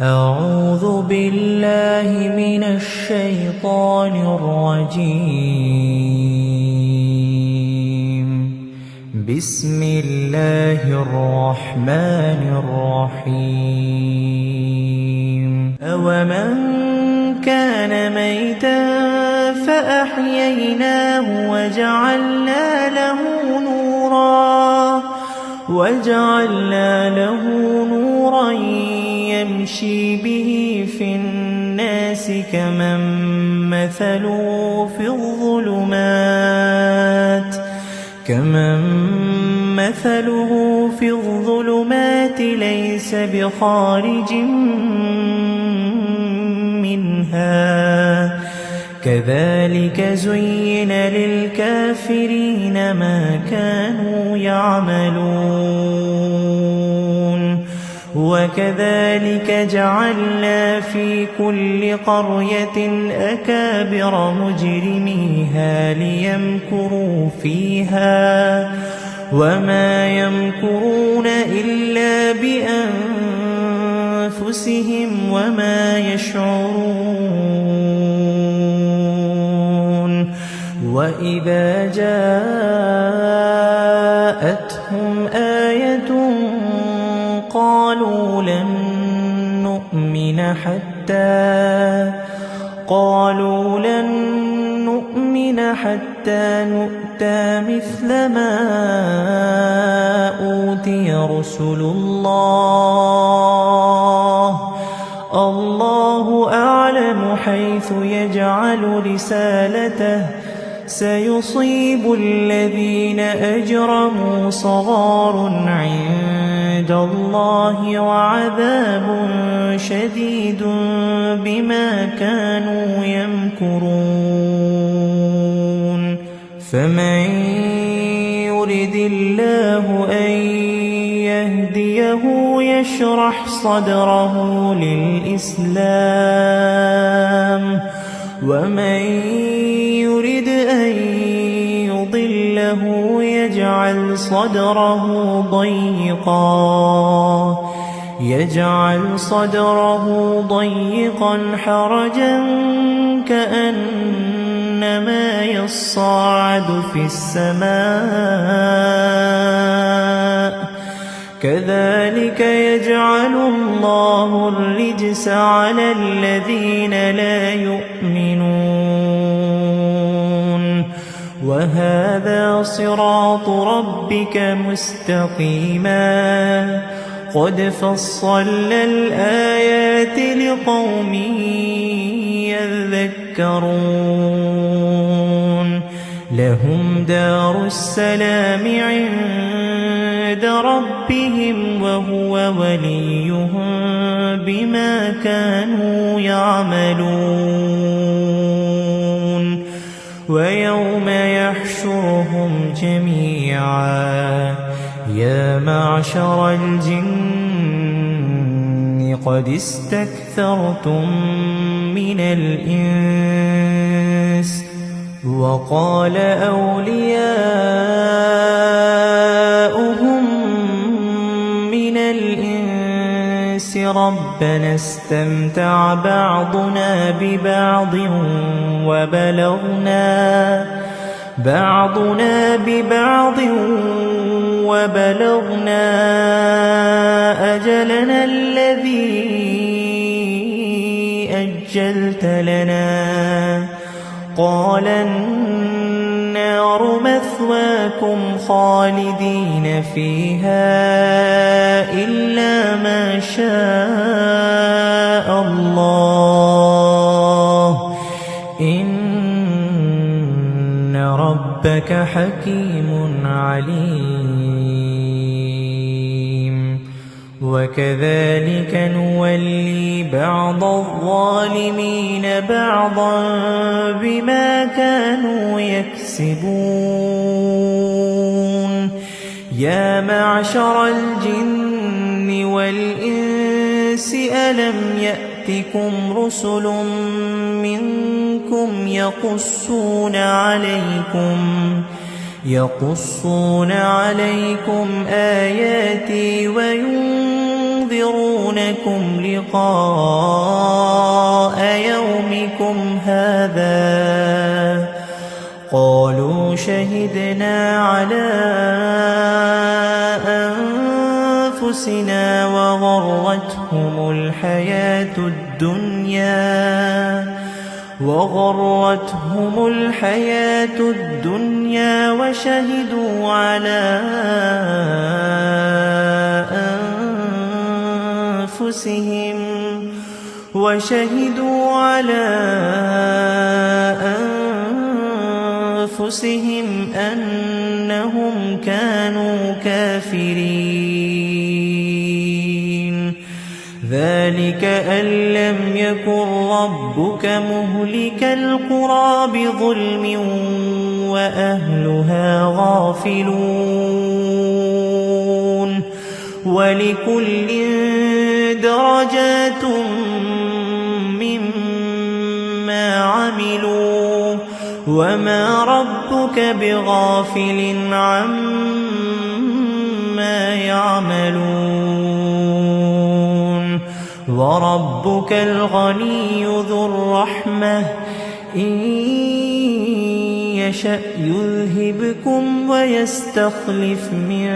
أعوذ بالله من الشيطان الرجيم. بسم الله الرحمن الرحيم. أومن كان ميتا فأحييناه وجعلنا له نورا يمشي به في الناس كمن مثله في الظلمات ليس بخارج منها كذلك زين للكافرين ما كانوا يعملون وكذلك جعلنا في كل قرية أكابر مجرميها ليمكروا فيها وما يمكرون إلا بأنفسهم وما يشعرون. وإذا جاءتهم آية قالوا لن نؤمن حتى نؤتى مثل ما أوتي رسل الله أعلم حيث يجعل رسالته سيصيب الذين أجرموا صغار عند الله وعذاب شديد بما كانوا يمكرون. فمن يرد الله أن يهديه يشرح صدره للإسلام ومن يرد أن يضله يجعل صدره ضيقا حرجا كأنما يصعد في السماء كذلك يجعل الله الرجس على الذين لا يؤمنون. وهذا صراط ربك مستقيما قد فصلنا الآيات لقوم يذكرون. لهم دار السلام عند ربهم وهو وليهم بما كانوا يعملون. ويوم يحشرهم جميعا يا معشر الجن قد استكثرتم من الإنس وقال أولياؤهم من الإنس ربنا استمتع بعضنا ببعض وبلغنا أجلنا الذي أجلت لنا قال النار مثواكم خالدين فيها إلا ما شاء الله إن ربك حكيم عليم. وكذلك نولي بعض الظالمين بعضا بما كانوا يكسبون. يا معشر الجن والإنس ألم يأتكم رسل منكم يقصون عليكم آياتي وينذرونكم لكم لقاء يومكم هذا قالوا شهدنا على أنفسنا وغرتهم الحياة الدنيا وشهدوا على أنفسهم أنهم كانوا كافرين ذلك أن لم يكن ربك مهلك القرى بظلم وأهلها غافلون ولكل درجات مما عملوا وما ربك بغافل عما يعملون وربك الغني ذو الرحمة إن يشأ يذهبكم ويستخلف من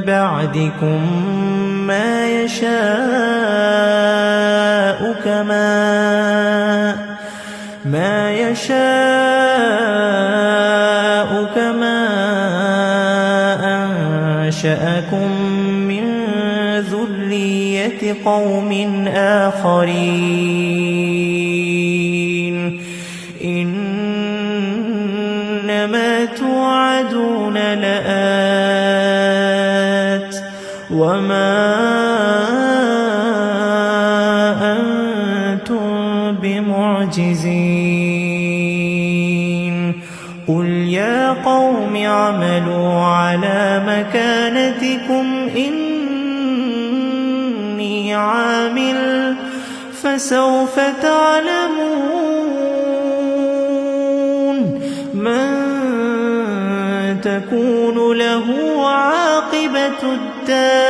بعدكم ما يشاء كما أنشأكم من ذرية قوم آخرين إنما توعدون لآت وما أنتم بمعجزين قل يا قوم اعملوا على مكانتكم إني عامل فسوف تعلمون من تكون له عاقبة الدار